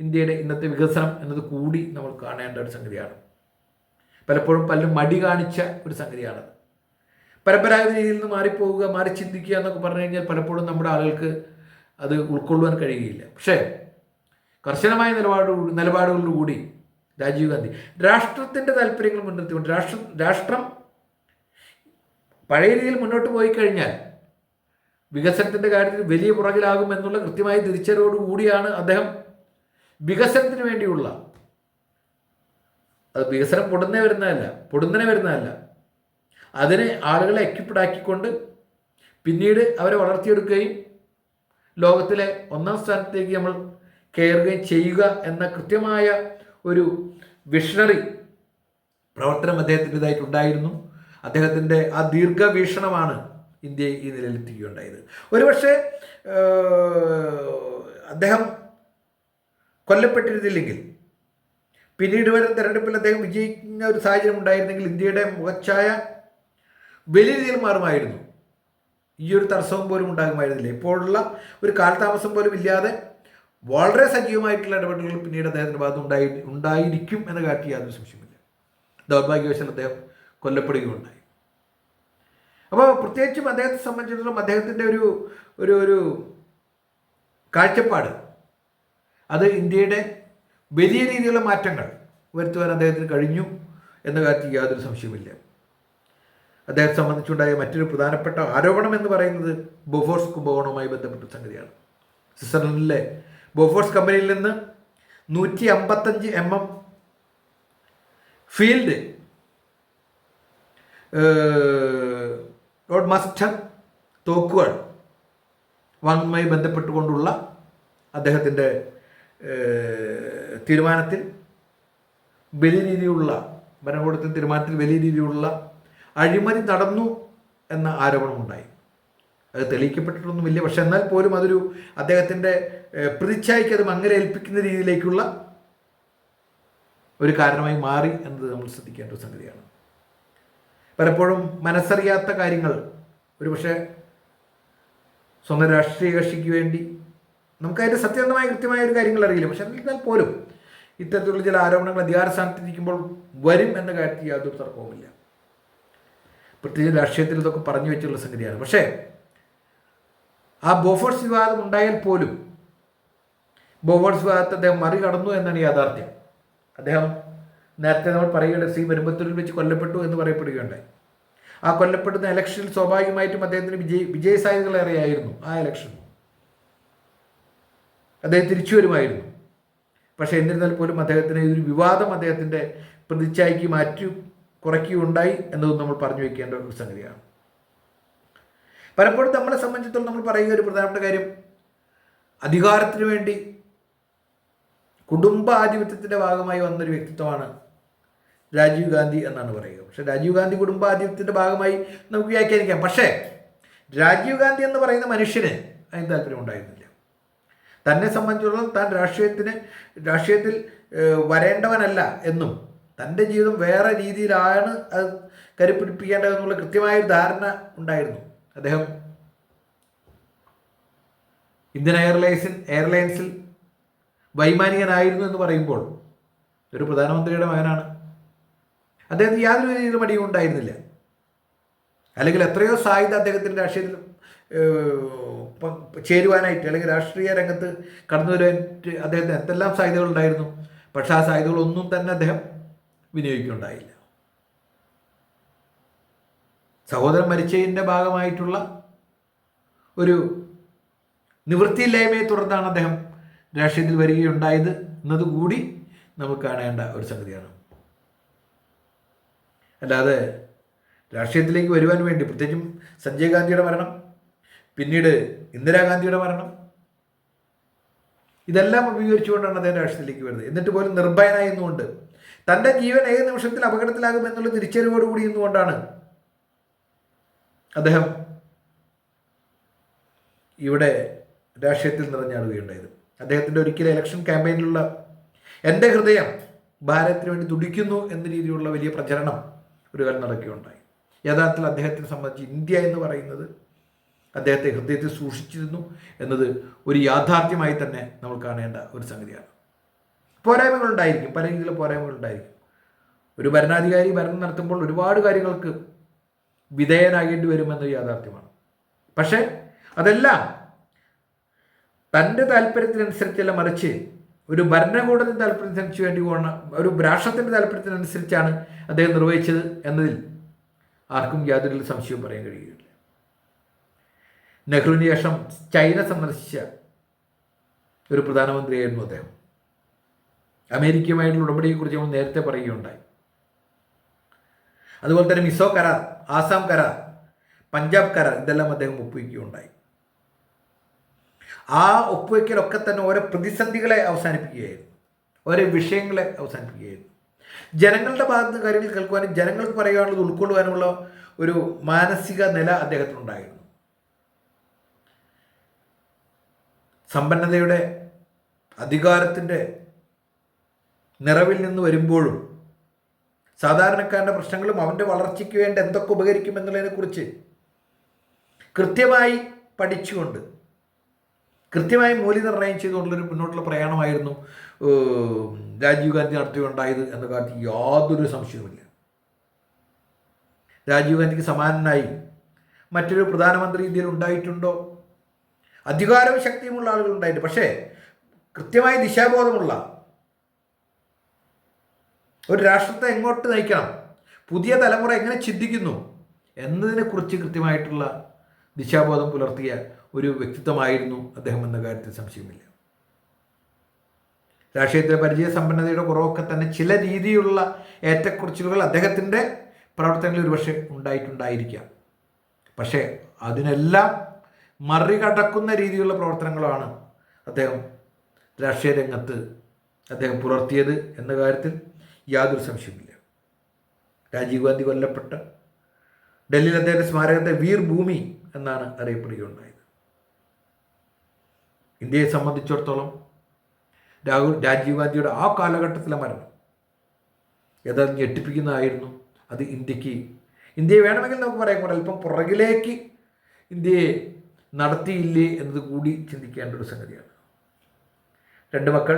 A: ഇന്ത്യയുടെ ഇന്നത്തെ വികസനം എന്നത് കൂടി നമ്മൾ കാണേണ്ട ഒരു സംഗതിയാണ്. പലപ്പോഴും പലരും മടി കാണിച്ച ഒരു സംഗതിയാണത്. പരമ്പരാഗത രീതിയിൽ നിന്ന് മാറിപ്പോവുക, മാറി ചിന്തിക്കുക എന്നൊക്കെ പറഞ്ഞു കഴിഞ്ഞാൽ പലപ്പോഴും നമ്മുടെ ആളുകൾക്ക് അത് ഉൾക്കൊള്ളുവാൻ കഴിയുകയില്ല. പക്ഷേ കർശനമായ നിലപാടുകളിലൂടി രാജീവ് ഗാന്ധി രാഷ്ട്രത്തിൻ്റെ താല്പര്യങ്ങൾ മുൻനിർത്തിക്കൊണ്ട് രാഷ്ട്രം പഴയ രീതിയിൽ മുന്നോട്ട് പോയി കഴിഞ്ഞാൽ വികസനത്തിൻ്റെ കാര്യത്തിൽ വലിയ പുറകിലാകും എന്നുള്ള കൃത്യമായ തിരിച്ചറിവോടുകൂടിയാണ് അദ്ദേഹം വികസനത്തിന് വേണ്ടിയുള്ള, അത് വികസനം പൊടുന്നനെ വരുന്നതല്ല, അതിനെ ആളുകളെ എക്യുപ്ഡാക്കിക്കൊണ്ട് പിന്നീട് അവരെ വളർത്തിയെടുക്കുകയും ലോകത്തിലെ ഒന്നാം സ്ഥാനത്തേക്ക് നമ്മൾ കയറുകയും ചെയ്യുക എന്ന കൃത്യമായ ഒരു വിഷണറി പ്രവർത്തനം അദ്ദേഹത്തിൻ്റെതായിട്ടുണ്ടായിരുന്നു. അദ്ദേഹത്തിൻ്റെ ആ ദീർഘവീക്ഷണമാണ് ഇന്ത്യയെ ഈ നിലയിലെത്തിക്കുകയുണ്ടായത്. ഒരുപക്ഷെ അദ്ദേഹം കൊല്ലപ്പെട്ടിരുന്നില്ലെങ്കിൽ, പിന്നീട് വരുന്ന തെരഞ്ഞെടുപ്പിൽ അദ്ദേഹം വിജയിക്കുന്ന ഒരു സാഹചര്യം ഉണ്ടായിരുന്നെങ്കിൽ ഇന്ത്യയുടെ മുഖച്ഛായ വലിയ രീതിയിൽ മാറുമായിരുന്നു. ഈ ഒരു തടസ്സവും പോലും ഉണ്ടാകുമായിരുന്നില്ല. ഇപ്പോഴുള്ള ഒരു കാലതാമസം പോലും ഇല്ലാതെ വളരെ സജീവമായിട്ടുള്ള ഇടപെടലുകൾ പിന്നീട് അദ്ദേഹത്തിൻ്റെ ഭാഗത്ത് ഉണ്ടായിരിക്കും എന്ന കാര്യത്തിൽ യാതൊരു സംശയമില്ല. ദൗർഭാഗ്യവശാൽ അദ്ദേഹം കൊല്ലപ്പെടുകയുണ്ടായി. അപ്പോൾ പ്രത്യേകിച്ചും അദ്ദേഹത്തെ സംബന്ധിച്ചിടത്തോളം അദ്ദേഹത്തിൻ്റെ ഒരു കാഴ്ചപ്പാട്, അത് ഇന്ത്യയുടെ വലിയ രീതിയിലുള്ള മാറ്റങ്ങൾ വരുത്തുവാൻ അദ്ദേഹത്തിന് കഴിഞ്ഞു എന്ന കാര്യത്തിൽ യാതൊരു സംശയമില്ല. അദ്ദേഹത്തെ സംബന്ധിച്ചുണ്ടായ മറ്റൊരു പ്രധാനപ്പെട്ട ആരോപണം എന്ന് പറയുന്നത് ബോഫോഴ്സ് കുംഭകോണവുമായി ബന്ധപ്പെട്ട സംഗതിയാണ്. സ്വിറ്റ്സർലൻഡിലെ ബോഫോഴ്സ് കമ്പനിയിൽ നിന്ന് 155 mm ഫീൽഡ് റോഡ് മസ്റ്റർ തോക്കുകൾ വാങ്ങുന്നതുമായി ബന്ധപ്പെട്ടുകൊണ്ടുള്ള അദ്ദേഹത്തിൻ്റെ തീരുമാനത്തിൽ വലിയ രീതിയിലുള്ള, ഭരണകൂടത്തിൻ്റെ തീരുമാനത്തിൽ വലിയ രീതിയിലുള്ള അഴിമതി നടന്നു എന്ന ആരോപണമുണ്ടായി. അത് തെളിയിക്കപ്പെട്ടിട്ടൊന്നുമില്ല. പക്ഷെ എന്നാൽ പോലും അതൊരു അദ്ദേഹത്തിൻ്റെ പ്രതിച്ഛായയ്ക്ക് അത് മങ്ങലേൽപ്പിക്കുന്ന രീതിയിലേക്കുള്ള ഒരു കാരണമായി മാറി എന്നത് നമ്മൾ ശ്രദ്ധിക്കേണ്ട ഒരു സംഗതിയാണ്. പലപ്പോഴും മനസ്സറിയാത്ത കാര്യങ്ങൾ, ഒരു പക്ഷേ സ്വന്തം രാഷ്ട്രീയ കക്ഷിക്ക് വേണ്ടി നമുക്കതിൻ്റെ സത്യസന്ധമായ കൃത്യമായ ഒരു കാര്യങ്ങൾ അറിയില്ല. പക്ഷെ എന്നാൽ പോലും ഇത്തരത്തിലുള്ള ചില ആരോപണങ്ങൾ അധികാരസ്ഥാനത്തിരിക്കുമ്പോൾ വരും എന്ന കാര്യത്തിൽ യാതൊരു തർക്കവുമില്ല. പ്രത്യേകിച്ച് രാഷ്ട്രീയത്തിൽ ഇതൊക്കെ പറഞ്ഞു വെച്ചുള്ള സംഗതിയാണ്. പക്ഷേ ആ ബോഫോഴ്സ് വിവാദം ഉണ്ടായാൽ പോലും ബോഫോഴ്സ് വിവാദത്തെ അദ്ദേഹം മറികടന്നു എന്നാണ് യാഥാർത്ഥ്യം. അദ്ദേഹം നേരത്തെ നമ്മൾ പറയുകയുടെ ശ്രീ പെരുമ്പത്തൂരിൽ വെച്ച് കൊല്ലപ്പെട്ടു എന്ന് പറയപ്പെടുകയുണ്ടായി. ആ കൊല്ലപ്പെടുന്ന ഇലക്ഷനിൽ സ്വാഭാവികമായിട്ടും അദ്ദേഹത്തിന് വിജയസാധ്യതകളേറെയായിരുന്നു. ആ ഇലക്ഷൻ അദ്ദേഹം തിരിച്ചു വരുമായിരുന്നു. പക്ഷേ എന്നിരുന്നാൽ പോലും അദ്ദേഹത്തിന് ഒരു വിവാദം അദ്ദേഹത്തിൻ്റെ പ്രതിച്ഛായയ്ക്ക് മാറ്റി കുറയ്ക്കുകയുണ്ടായി എന്നതും നമ്മൾ പറഞ്ഞു വയ്ക്കേണ്ട ഒരു സംഗതിയാണ്. പലപ്പോഴും നമ്മളെ സംബന്ധിച്ചിടത്തോളം നമ്മൾ പറയുക ഒരു പ്രധാനപ്പെട്ട കാര്യം, അധികാരത്തിന് വേണ്ടി കുടുംബാധിപത്യത്തിൻ്റെ ഭാഗമായി വന്നൊരു വ്യക്തിത്വമാണ് രാജീവ് ഗാന്ധി എന്നാണ് പറയുക. പക്ഷേ രാജീവ് ഗാന്ധി കുടുംബാധിപത്യത്തിൻ്റെ ഭാഗമായി നമുക്ക് വ്യാഖ്യാനിക്കാം. പക്ഷേ രാജീവ് ഗാന്ധി എന്ന് പറയുന്ന മനുഷ്യന് അതിന് താല്പര്യം ഉണ്ടായിരുന്നില്ല. തന്നെ സംബന്ധിച്ചിടത്തോളം താൻ രാഷ്ട്രീയത്തിൽ വരേണ്ടവനല്ല എന്നും തൻ്റെ ജീവിതം വേറെ രീതിയിലാണ് അത് കരുപ്പിടിപ്പിക്കേണ്ടതെന്നുള്ള കൃത്യമായൊരു ധാരണ ഉണ്ടായിരുന്നു. അദ്ദേഹം ഇന്ത്യൻ എയർലൈൻസിൽ വൈമാനികനായിരുന്നു എന്ന് പറയുമ്പോൾ ഒരു പ്രധാനമന്ത്രിയുടെ മകനാണ്. അദ്ദേഹത്തിന് യാതൊരു രീതിയിലും മടിയും ഉണ്ടായിരുന്നില്ല. അല്ലെങ്കിൽ എത്രയോ സാധ്യത അദ്ദേഹത്തിൻ്റെ രാഷ്ട്രീയത്തിൽ ചേരുവാനായിട്ട്, അല്ലെങ്കിൽ രാഷ്ട്രീയ രംഗത്ത് കടന്നു വരുവാനായിട്ട് അദ്ദേഹത്തിന് എന്തെല്ലാം സാധ്യതകളുണ്ടായിരുന്നു. പക്ഷേ ആ സാധ്യതകളൊന്നും തന്നെ അദ്ദേഹം വിനിയോഗിക്കുകയുണ്ടായില്ല. സഹോദരൻ മരിച്ചതിൻ്റെ ഭാഗമായിട്ടുള്ള ഒരു നിവൃത്തിയില്ലായ്മയെ തുടർന്നാണ് അദ്ദേഹം രാഷ്ട്രീയത്തിൽ വരികയുണ്ടായത് എന്നതുകൂടി നമുക്ക് കാണേണ്ട ഒരു സംഗതിയാണ്. അല്ലാതെ രാഷ്ട്രീയത്തിലേക്ക് വരുവാൻ വേണ്ടി, പ്രത്യേകിച്ചും സഞ്ജയ് ഗാന്ധിയുടെ മരണം, പിന്നീട് ഇന്ദിരാഗാന്ധിയുടെ മരണം, ഇതെല്ലാം ഉപയോഗിച്ചുകൊണ്ടാണ് അദ്ദേഹം രാഷ്ട്രീയത്തിലേക്ക് വരുന്നത്. എന്നിട്ട് പോലും നിർഭയനായിരുന്നുകൊണ്ട് തൻ്റെ ജീവൻ ഏത് നിമിഷത്തിൽ അപകടത്തിലാകുമെന്നുള്ള തിരിച്ചറിവോടുകൂടി ഇരുന്നുകൊണ്ടാണ് അദ്ദേഹം ഇവിടെ രാഷ്ട്രീയത്തിൽ നിറഞ്ഞാടുകയുണ്ടായത്. അദ്ദേഹത്തിൻ്റെ ഒരിക്കലും ഇലക്ഷൻ ക്യാമ്പയിനിലുള്ള എൻ്റെ ഹൃദയം ഭാരതത്തിന് വേണ്ടി തുടിക്കുന്നു എന്ന രീതിയിലുള്ള വലിയ പ്രചരണം ഒരു കാലം നടക്കുകയുണ്ടായി. യഥാർത്ഥത്തിൽ അദ്ദേഹത്തിനെ സംബന്ധിച്ച് ഇന്ത്യ എന്ന് പറയുന്നത് അദ്ദേഹത്തെ ഹൃദയത്തിൽ സൂക്ഷിച്ചിരുന്നു എന്നത് ഒരു യാഥാർത്ഥ്യമായി തന്നെ നമ്മൾ കാണേണ്ട ഒരു സംഗതിയാണ്. പോരായ്മകളുണ്ടായിരിക്കും, പല രീതിയിലുള്ള പോരായ്മകളുണ്ടായിരിക്കും. ഒരു ഭരണാധികാരി ഭരണം നടത്തുമ്പോൾ ഒരുപാട് കാര്യങ്ങൾക്ക് വിധേയനാകേണ്ടി വരുമെന്നത് യാഥാർത്ഥ്യമാണ്. പക്ഷേ അതെല്ലാം തൻ്റെ താല്പര്യത്തിനനുസരിച്ചല്ല, മറിച്ച് ഒരു ഭരണകൂടത്തിൻ്റെ താല്പര്യത്തിനനുസരിച്ച് വേണ്ടി ഒരു രാഷ്ട്രത്തിൻ്റെ താല്പര്യത്തിനനുസരിച്ചാണ് അദ്ദേഹം നിർവഹിച്ചത് എന്നതിൽ ആർക്കും യാതൊരു സംശയവും പറയാൻ കഴിയുകയില്ല. നെഹ്റുവിന് ശേഷം ചൈന സന്ദർശിച്ച ഒരു പ്രധാനമന്ത്രിയായിരുന്നു അദ്ദേഹം. അമേരിക്കയുമായിട്ടുള്ള ഉടമ്പടിയെക്കുറിച്ച് നമ്മൾ നേരത്തെ പറയുകയുണ്ടായി. അതുപോലെ തന്നെ മിസോ കരാർ, ആസാം കരാർ, പഞ്ചാബ് കരാർ, ഇതെല്ലാം അദ്ദേഹം ഒപ്പുവയ്ക്കുകയുണ്ടായി. ആ ഒപ്പുവയ്ക്കലൊക്കെ തന്നെ ഓരോ പ്രതിസന്ധികളെ അവസാനിപ്പിക്കുകയായിരുന്നു, ഓരോ വിഷയങ്ങളെ അവസാനിപ്പിക്കുകയായിരുന്നു. ജനങ്ങളുടെ ഭാഗത്ത് നിന്ന് കാര്യങ്ങൾ കേൾക്കുവാനും ജനങ്ങൾക്ക് പറയാനുള്ളത് ഉൾക്കൊള്ളുവാനുമുള്ള ഒരു മാനസിക നില അദ്ദേഹത്തിനുണ്ടായിരുന്നു. സമ്പന്നതയുടെ അധികാരത്തിൻ്റെ നിറവിൽ നിന്ന് വരുമ്പോഴും സാധാരണക്കാരൻ്റെ പ്രശ്നങ്ങളും അവൻ്റെ വളർച്ചയ്ക്ക് വേണ്ടി എന്തൊക്കെ ഉപകരിക്കുമെന്നുള്ളതിനെക്കുറിച്ച് കൃത്യമായി പഠിച്ചുകൊണ്ട് കൃത്യമായി മൂല്യനിർണ്ണയം ചെയ്തുകൊണ്ടുള്ളൊരു മുന്നോട്ടുള്ള പ്രയാണമായിരുന്നു രാജീവ് ഗാന്ധി നടത്തുകയുണ്ടായത് എന്ന കാര്യത്തിൽ യാതൊരു സംശയവുമില്ല. രാജീവ് ഗാന്ധിക്ക് സമാനനായി മറ്റൊരു പ്രധാനമന്ത്രി ഇന്ത്യയിൽ ഉണ്ടായിട്ടുണ്ടോ? അധികാരവും ശക്തിയുമുള്ള ആളുകൾ ഉണ്ടായിട്ട്, പക്ഷേ കൃത്യമായി ദിശാബോധമുള്ള ഒരു രാഷ്ട്രത്തെ എങ്ങോട്ട് നയിക്കണം, പുതിയ തലമുറ എങ്ങനെ ചിന്തിക്കുന്നു എന്നതിനെക്കുറിച്ച് കൃത്യമായിട്ടുള്ള ദിശാബോധം പുലർത്തിയ ഒരു വ്യക്തിത്വമായിരുന്നു അദ്ദേഹം എന്ന കാര്യത്തിൽ സംശയമില്ല. രാഷ്ട്രീയത്തിലെ പരിചയസമ്പന്നതയുടെ കുറവൊക്കെ തന്നെ ചില രീതിയിലുള്ള ഏറ്റക്കുറച്ചിലുകൾ അദ്ദേഹത്തിൻ്റെ പ്രവർത്തനങ്ങളിൽ ഒരുപക്ഷെ ഉണ്ടായിട്ടുണ്ടായിരിക്കാം. പക്ഷേ അതിനെല്ലാം മറികടക്കുന്ന രീതിയിലുള്ള പ്രവർത്തനങ്ങളാണ് അദ്ദേഹം രാഷ്ട്രീയ രംഗത്ത് അദ്ദേഹം പുലർത്തിയത് എന്ന കാര്യത്തിൽ യാതൊരു സംശയമില്ല. രാജീവ് ഗാന്ധി കൊല്ലപ്പെട്ട ഡൽഹിയിൽ അദ്ദേഹത്തിൻ്റെ സ്മാരകത്തെ വീർ ഭൂമി എന്നാണ് അറിയപ്പെടുകയുണ്ടായത്. ഇന്ത്യയെ സംബന്ധിച്ചിടത്തോളം രാജീവ് ഗാന്ധിയുടെ ആ കാലഘട്ടത്തിലെ മരണം യഥാർത്ഥം ഞെട്ടിപ്പിക്കുന്നതായിരുന്നു. അത് ഇന്ത്യയെ വേണമെങ്കിൽ നമുക്ക് പറയാം അല്പം പുറകിലേക്ക് ഇന്ത്യയെ നടത്തിയില്ലേ എന്നത് കൂടി ചിന്തിക്കേണ്ട ഒരു സംഗതിയാണ്. രണ്ട് മക്കൾ,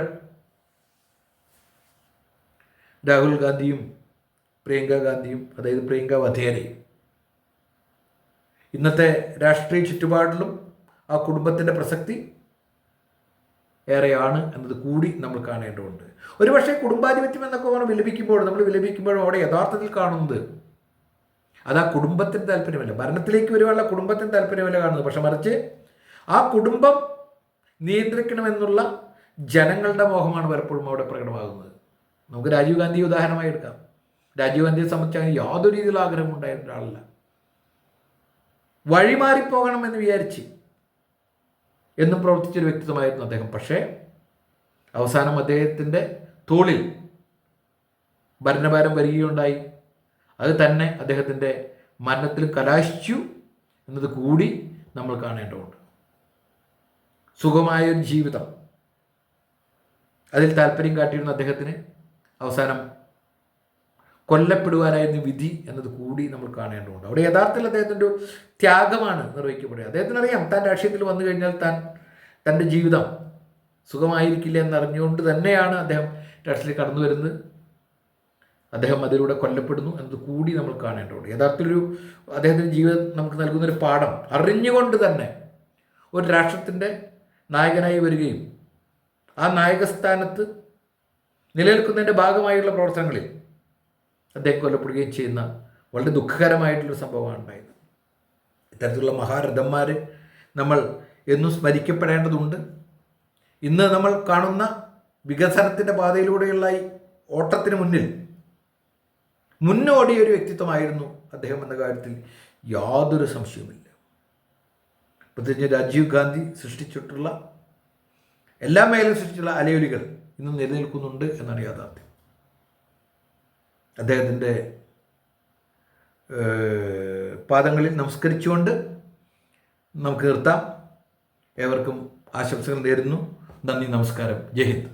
A: രാഹുൽ ഗാന്ധിയും പ്രിയങ്ക ഗാന്ധിയും, അതായത് പ്രിയങ്ക വധേരയും, ഇന്നത്തെ രാഷ്ട്രീയ ചുറ്റുപാടിലും ആ കുടുംബത്തിൻ്റെ പ്രസക്തി ഏറെയാണ് എന്നത് കൂടി നമ്മൾ കാണേണ്ടതുണ്ട്. ഒരുപക്ഷെ കുടുംബാധിപത്യം എന്നൊക്കെ നമ്മൾ വിലപിക്കുമ്പോഴും അവിടെ യഥാർത്ഥത്തിൽ കാണുന്നത് അത് ആ കുടുംബത്തിന് താല്പര്യമല്ല, ഭരണത്തിലേക്ക് വരുവാനുള്ള കുടുംബത്തിന് താല്പര്യമല്ല കാണുന്നത്, പക്ഷെ മറിച്ച് ആ കുടുംബം നിയന്ത്രിക്കണമെന്നുള്ള ജനങ്ങളുടെ മോഹമാണ് പലപ്പോഴും അവിടെ പ്രകടമാകുന്നത്. നമുക്ക് രാജീവ് ഗാന്ധി ഉദാഹരണമായി എടുക്കാം. രാജീവ് ഗാന്ധിയെ സംബന്ധിച്ച് അങ്ങനെ യാതൊരു രീതിയിലുള്ള ആഗ്രഹം ഉണ്ടായിരുന്ന ഒരാളല്ല. വഴിമാറിപ്പോകണമെന്ന് വിചാരിച്ച് എന്നും പ്രവർത്തിച്ചൊരു വ്യക്തിത്വമായിരുന്നു അദ്ദേഹം. പക്ഷേ അവസാനം അദ്ദേഹത്തിൻ്റെ തോളിൽ ഭരണഭാരം വരികയുണ്ടായി. അത് തന്നെ അദ്ദേഹത്തിൻ്റെ മരണത്തിൽ കലാശിച്ചു എന്നത് കൂടി നമ്മൾ കാണേണ്ടതുണ്ട്. സുഖമായൊരു ജീവിതം, അതിൽ താല്പര്യം കാട്ടിയിരുന്ന അദ്ദേഹത്തിന് അവസാനം കൊല്ലപ്പെടുവാനായിരുന്നു വിധി എന്നത് കൂടി നമ്മൾ കാണേണ്ടതുണ്ട്. അവിടെ യഥാർത്ഥത്തിൽ അദ്ദേഹത്തിൻ്റെ ഒരു ത്യാഗമാണ് നിർവഹിക്കപ്പെടുക. അദ്ദേഹത്തിനറിയാം താൻ രാഷ്ട്രീയത്തിൽ വന്നു കഴിഞ്ഞാൽ തൻ്റെ ജീവിതം സുഖമായിരിക്കില്ല എന്നറിഞ്ഞുകൊണ്ട് തന്നെയാണ് അദ്ദേഹം രാഷ്ട്രീയത്തിൽ കടന്നു വരുന്നത്. അദ്ദേഹം അതിലൂടെ കൊല്ലപ്പെടുന്നു എന്നത് കൂടി നമ്മൾ കാണേണ്ടതുണ്ട്. യഥാർത്ഥത്തിലൊരു അദ്ദേഹത്തിൻ്റെ ജീവിതം നമുക്ക് നൽകുന്നൊരു പാഠം, അറിഞ്ഞുകൊണ്ട് തന്നെ ഒരു രാഷ്ട്രത്തിൻ്റെ നായകനായി വരികയും ആ നായകസ്ഥാനത്ത് നിലനിൽക്കുന്നതിൻ്റെ ഭാഗമായുള്ള പ്രവർത്തനങ്ങളിൽ അദ്ദേഹം കൊല്ലപ്പെടുകയും ചെയ്യുന്ന വളരെ ദുഃഖകരമായിട്ടുള്ളൊരു സംഭവമാണ് ഉണ്ടായത്. ഇത്തരത്തിലുള്ള മഹാരഥന്മാർ നമ്മൾ എന്നും സ്മരിക്കപ്പെടേണ്ടതുണ്ട്. ഇന്ന് നമ്മൾ കാണുന്ന വികസനത്തിൻ്റെ പാതയിലൂടെയുള്ള ഈ ഓട്ടത്തിന് മുന്നോടിയ ഒരു വ്യക്തിത്വമായിരുന്നു അദ്ദേഹം എന്ന കാര്യത്തിൽ യാതൊരു സംശയവുമില്ല. പ്രത്യേകിച്ച് രാജീവ് ഗാന്ധി സൃഷ്ടിച്ചിട്ടുള്ള എല്ലാ മേഖലയും സൃഷ്ടിച്ചുള്ള അലയൊലികൾ ഇന്നും നിലനിൽക്കുന്നുണ്ട് എന്നാണ് യാഥാർത്ഥ്യം. അദ്ദേഹത്തിൻ്റെ പാദങ്ങളിൽ നമസ്കരിച്ചുകൊണ്ട് നമുക്ക് നിർത്താം. ഏവർക്കും ആശംസകൾ നേരുന്നു. നന്ദി, നമസ്കാരം, ജയ് ഹിന്ദ്.